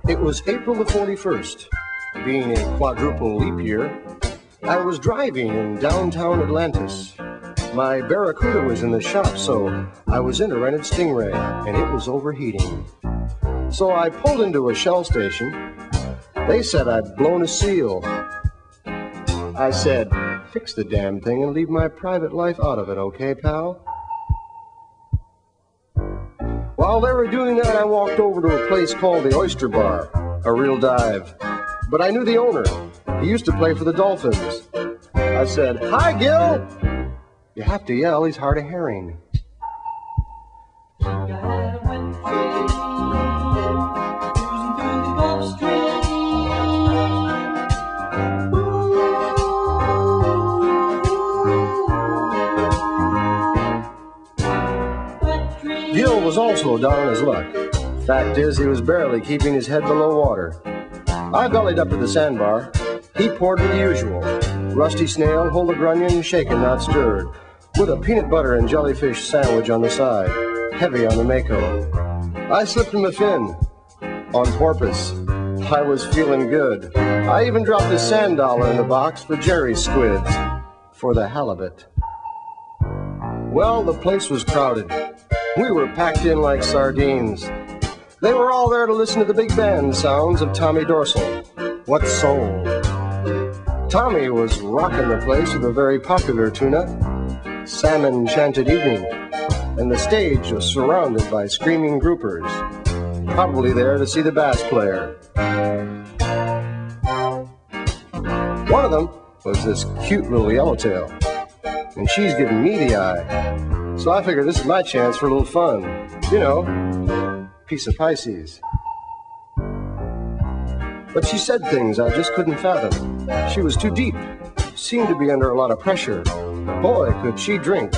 It was April the 41st. Being a quadruple leap year, I was driving in downtown Atlantis. My Barracuda was in the shop, so I was in a rented Stingray, and it was overheating. So I pulled into a Shell station. They said I'd blown a seal. I said, fix the damn thing and leave my private life out of it, okay, pal? While they were doing that, I walked over to a place called the Oyster Bar, a real dive. But I knew the owner. He used to play for the Dolphins. I said, hi, Gil! You have to yell, he's hard of hearing. Gil was also down on his luck. Fact is, he was barely keeping his head below water. I bellied up to the sandbar. He poured me the usual. Rusty snail, whole of grunion, shaken, not stirred, with a peanut butter and jellyfish sandwich on the side, heavy on the Mako. I slipped him a fin, on porpoise. I was feeling good. I even dropped a sand dollar in the box for Jerry's squids, for the halibut. Well, the place was crowded. We were packed in like sardines. They were all there to listen to the big band sounds of Tommy Dorsal. What soul! Tommy was rocking the place with a very popular tune-up, Salmon Chanted Evening, and the stage was surrounded by screaming groupers, probably there to see the bass player. One of them was this cute little yellowtail, and she's giving me the eye. So I figured this is my chance for a little fun. You know, piece of Pisces. But she said things I just couldn't fathom. She was too deep. Seemed to be under a lot of pressure. Boy, could she drink.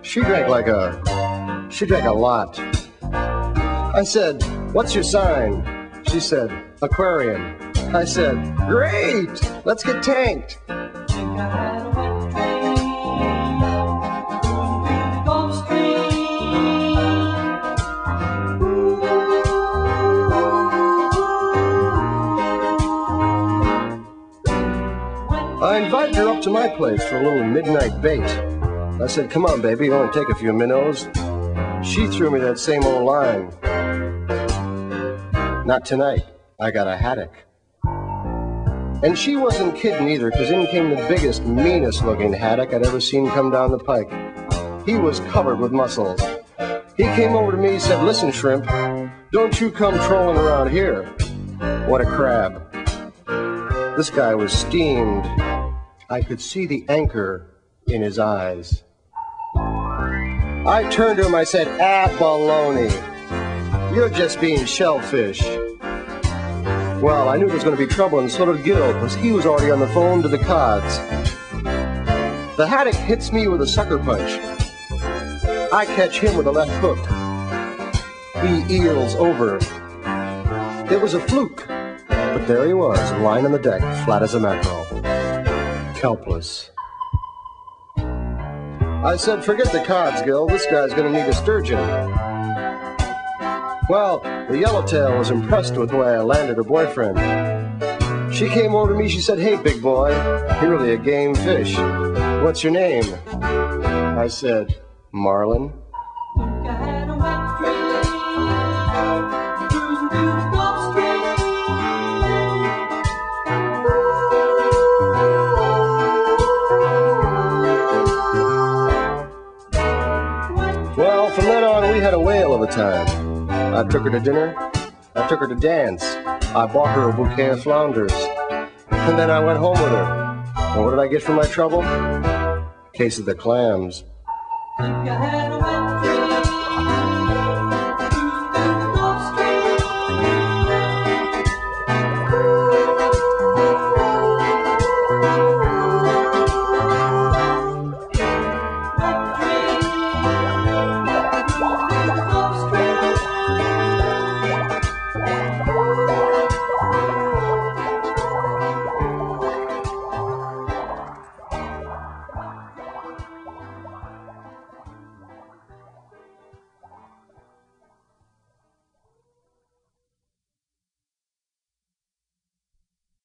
She drank a lot. I said, what's your sign? She said, Aquarium. I said, great, let's get tanked. I invited her up to my place for a little midnight bait. I said, come on, baby, it'll only take a few minnows. She threw me that same old line. Not tonight. I got a haddock. And she wasn't kidding either, because in came the biggest, meanest-looking haddock I'd ever seen come down the pike. He was covered with muscles. He came over to me and said, listen, shrimp, don't you come trolling around here. What a crab. This guy was steamed. I could see the anchor in his eyes. I turned to him, I said, baloney. You're just being shellfish. Well, I knew there was going to be trouble, and so did Gil, because he was already on the phone to the cods. The haddock hits me with a sucker punch. I catch him with a left hook. He eels over. It was a fluke, but there he was, lying on the deck, flat as a mackerel. Helpless. I said, forget the cods, Gil. This guy's going to need a sturgeon. Well, the yellowtail was impressed with the way I landed her boyfriend. She came over to me, she said, hey, big boy, you're really a game fish. What's your name? I said, Marlin. Well, from then on, we had a whale of a time. I took her to dinner. I took her to dance. I bought her a bouquet of flounders. And then I went home with her. And what did I get for my trouble? Case of the clams.